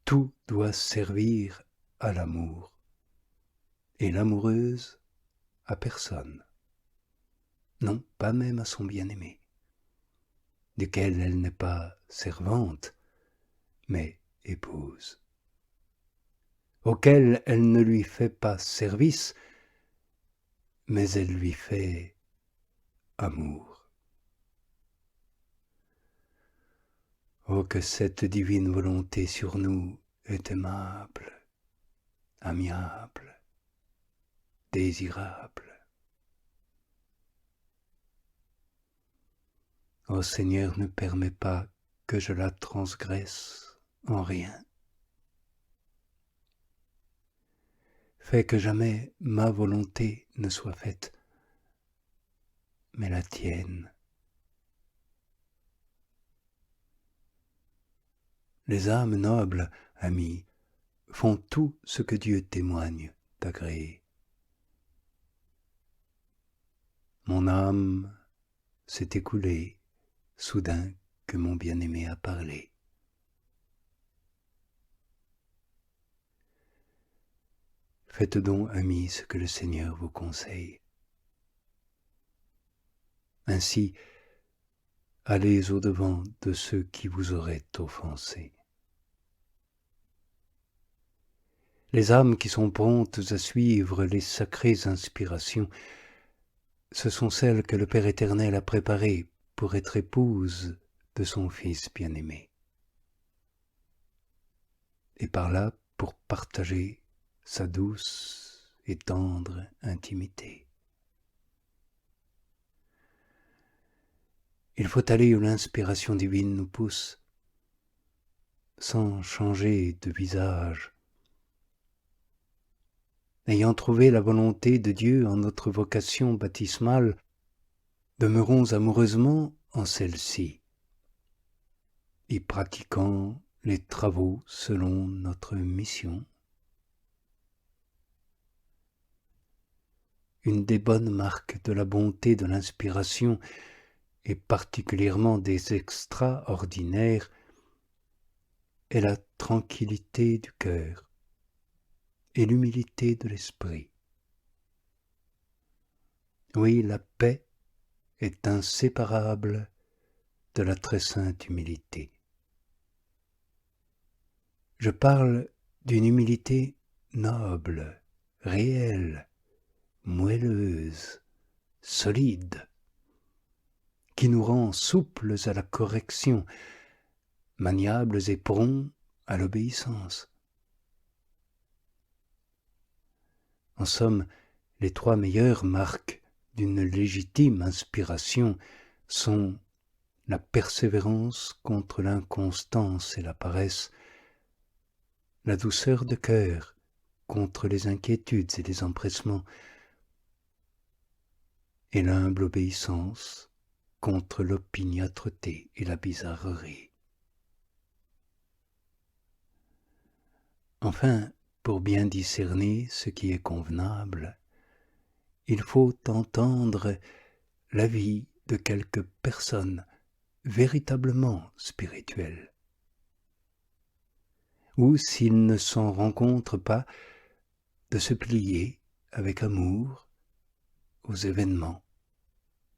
tout doit servir à l'amour, et l'amoureuse à personne, non, pas même à son bien-aimé, duquel elle n'est pas servante, mais épouse, auquel elle ne lui fait pas service, mais elle lui fait amour. Oh, que cette divine volonté sur nous est aimable, amiable, désirable. Ô Seigneur, ne permets pas que je la transgresse en rien. Fais que jamais ma volonté ne soit faite, mais la tienne. Les âmes nobles, amis, font tout ce que Dieu témoigne d'agréer. Mon âme s'est écoulée, soudain que mon bien-aimé a parlé. Faites donc, amis, ce que le Seigneur vous conseille. Ainsi, allez au-devant de ceux qui vous auraient offensé. Les âmes qui sont promptes à suivre les sacrées inspirations, ce sont celles que le Père éternel a préparées pour être épouses de son Fils bien-aimé. Et par là, pour partager sa douce et tendre intimité. Il faut aller où l'inspiration divine nous pousse, sans changer de visage. Ayant trouvé la volonté de Dieu en notre vocation baptismale, demeurons amoureusement en celle-ci, y pratiquant les travaux selon notre mission. Une des bonnes marques de la bonté de l'inspiration, et particulièrement des extraordinaires, est la tranquillité du cœur et l'humilité de l'esprit. Oui, la paix est inséparable de la très sainte humilité. Je parle d'une humilité noble, réelle, moelleuse, solide, qui nous rend souples à la correction, maniables et prompts à l'obéissance. En somme, les trois meilleures marques d'une légitime inspiration sont la persévérance contre l'inconstance et la paresse, la douceur de cœur contre les inquiétudes et les empressements, et l'humble obéissance contre l'opiniâtreté et la bizarrerie. Enfin, pour bien discerner ce qui est convenable, il faut entendre l'avis de quelques personnes véritablement spirituelles, ou s'il ne s'en rencontre pas, de se plier avec amour aux événements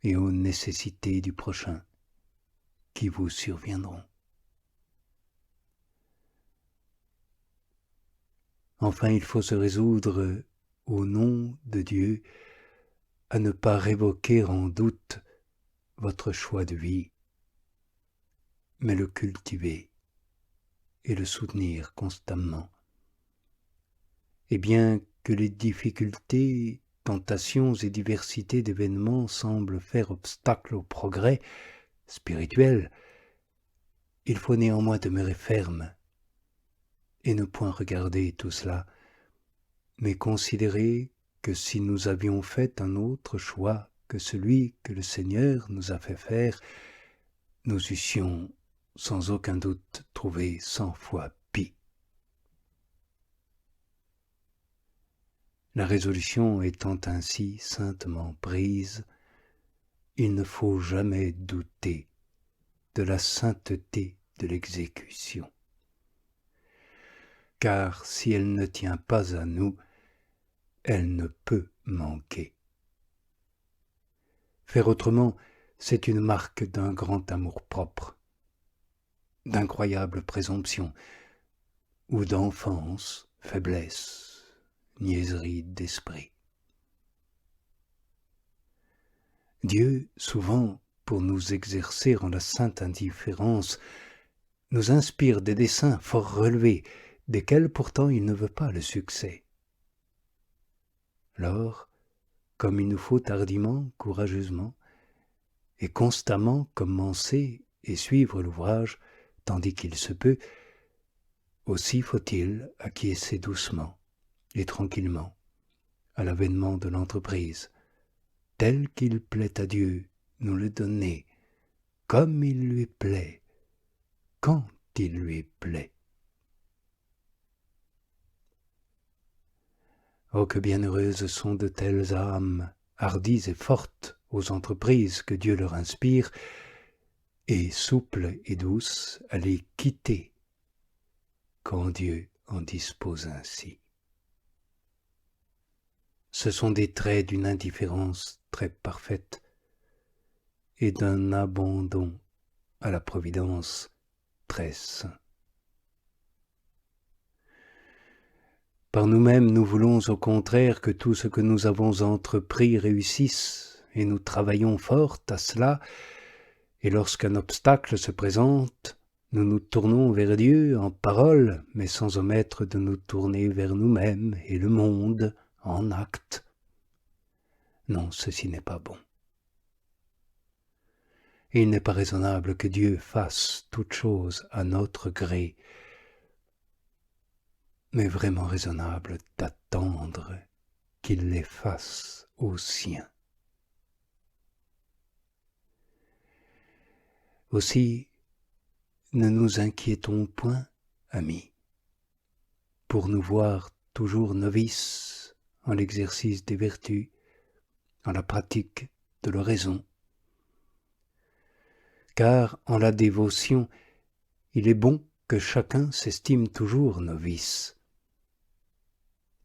et aux nécessités du prochain qui vous surviendront. Enfin, il faut se résoudre, au nom de Dieu, à ne pas révoquer en doute votre choix de vie, mais le cultiver et le soutenir constamment. Et bien que les difficultés, tentations et diversités d'événements semblent faire obstacle au progrès spirituel, il faut néanmoins demeurer ferme et ne point regarder tout cela, mais considérer que si nous avions fait un autre choix que celui que le Seigneur nous a fait faire, nous eussions sans aucun doute trouvé 100 fois pis. La résolution étant ainsi saintement prise, il ne faut jamais douter de la sainteté de l'exécution. car si elle ne tient pas à nous, elle ne peut manquer. Faire autrement, c'est une marque d'un grand amour-propre, d'incroyable présomption, ou d'enfance, faiblesse, niaiserie d'esprit. Dieu, souvent, pour nous exercer en la sainte indifférence, nous inspire des desseins fort relevés, desquels pourtant il ne veut pas le succès. Lors, comme il nous faut hardiment, courageusement, et constamment commencer et suivre l'ouvrage, tandis qu'il se peut, aussi faut-il acquiescer doucement et tranquillement à l'avènement de l'entreprise, tel qu'il plaît à Dieu nous le donner, comme il lui plaît, quand il lui plaît. Oh, que bienheureuses sont de telles âmes, hardies et fortes aux entreprises que Dieu leur inspire, et souples et douces à les quitter quand Dieu en dispose ainsi. Ce sont des traits d'une indifférence très parfaite et d'un abandon à la providence très saint. Par nous-mêmes, nous voulons au contraire que tout ce que nous avons entrepris réussisse, et nous travaillons fort à cela, et lorsqu'un obstacle se présente, nous nous tournons vers Dieu en parole, mais sans omettre de nous tourner vers nous-mêmes et le monde en acte. Non, ceci n'est pas bon. Et il n'est pas raisonnable que Dieu fasse toutes choses à notre gré, mais vraiment raisonnable d'attendre qu'il les fasse aux siens. Aussi, ne nous inquiétons point, amis, pour nous voir toujours novices en l'exercice des vertus, en la pratique de l'oraison. Car en la dévotion, il est bon que chacun s'estime toujours novice.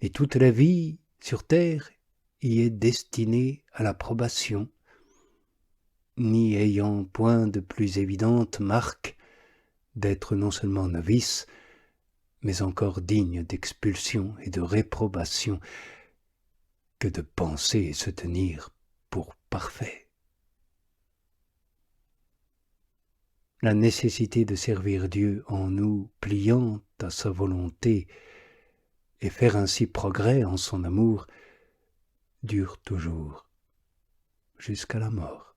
Et toute la vie sur terre y est destinée à l'approbation, n'y ayant point de plus évidente marque d'être non seulement novice, mais encore digne d'expulsion et de réprobation, que de penser et se tenir pour parfait. La nécessité de servir Dieu en nous pliant à sa volonté et faire ainsi progrès en son amour dure toujours jusqu'à la mort.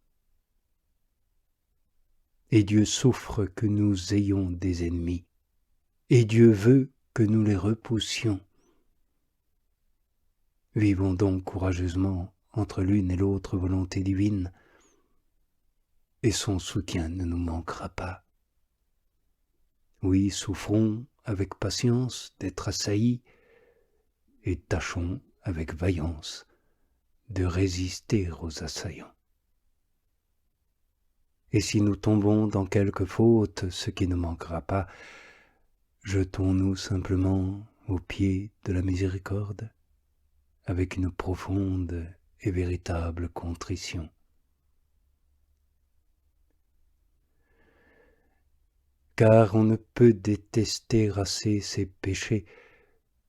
Et Dieu souffre que nous ayons des ennemis, et Dieu veut que nous les repoussions. Vivons donc courageusement entre l'une et l'autre volonté divine, et son soutien ne nous manquera pas. Oui, souffrons avec patience d'être assaillis, et tâchons avec vaillance de résister aux assaillants. Et si nous tombons dans quelque faute, ce qui ne manquera pas, jetons-nous simplement aux pieds de la miséricorde, avec une profonde et véritable contrition. Car on ne peut détester assez ses péchés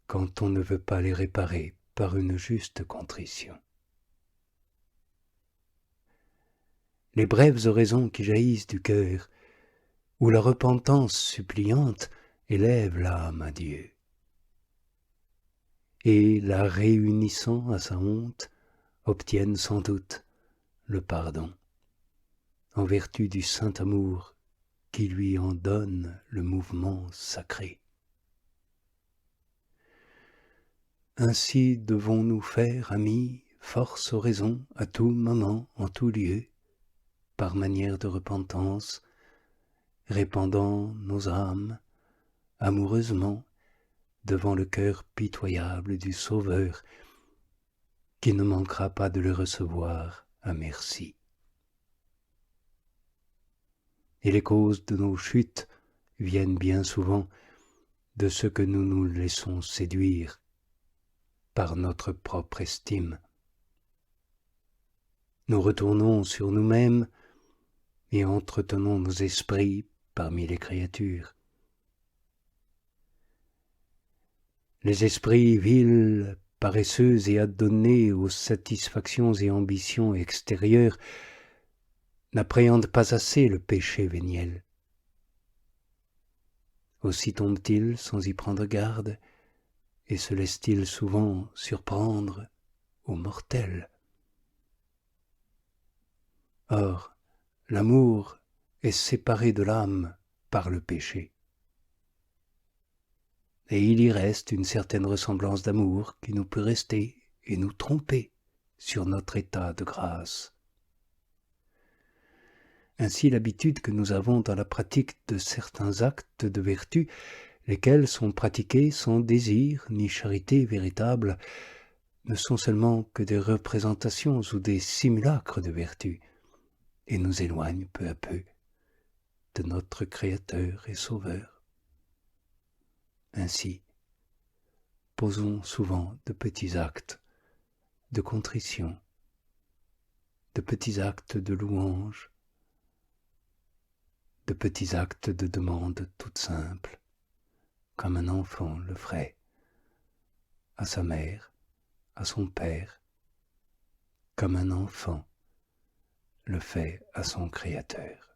quand on ne veut pas les réparer par une juste contrition. Les brèves oraisons qui jaillissent du cœur, où la repentance suppliante élève l'âme à Dieu, et la réunissant à sa honte, obtiennent sans doute le pardon, en vertu du saint amour qui lui en donne le mouvement sacré. Ainsi devons-nous faire, amis, force oraison à tout moment, en tout lieu, par manière de repentance, répandant nos âmes amoureusement devant le cœur pitoyable du Sauveur, qui ne manquera pas de le recevoir à merci. Et les causes de nos chutes viennent bien souvent de ce que nous nous laissons séduire par notre propre estime. Nous retournons sur nous-mêmes et entretenons nos esprits parmi les créatures. Les esprits vils, paresseux et adonnés aux satisfactions et ambitions extérieures n'appréhendent pas assez le péché véniel. Aussi tombent-ils sans y prendre garde et se laissent-ils souvent surprendre au mortel. Or, l'amour est séparé de l'âme par le péché. Et il y reste une certaine ressemblance d'amour qui nous peut rester et nous tromper sur notre état de grâce. Ainsi, l'habitude que nous avons dans la pratique de certains actes de vertu, lesquels sont pratiqués sans désir ni charité véritable, ne sont seulement que des représentations ou des simulacres de vertu, et nous éloignent peu à peu de notre Créateur et Sauveur. Ainsi, posons souvent de petits actes de contrition, de petits actes de louange, de petits actes de demande toute simple, comme un enfant le ferait à sa mère, à son père, comme un enfant le fait à son Créateur.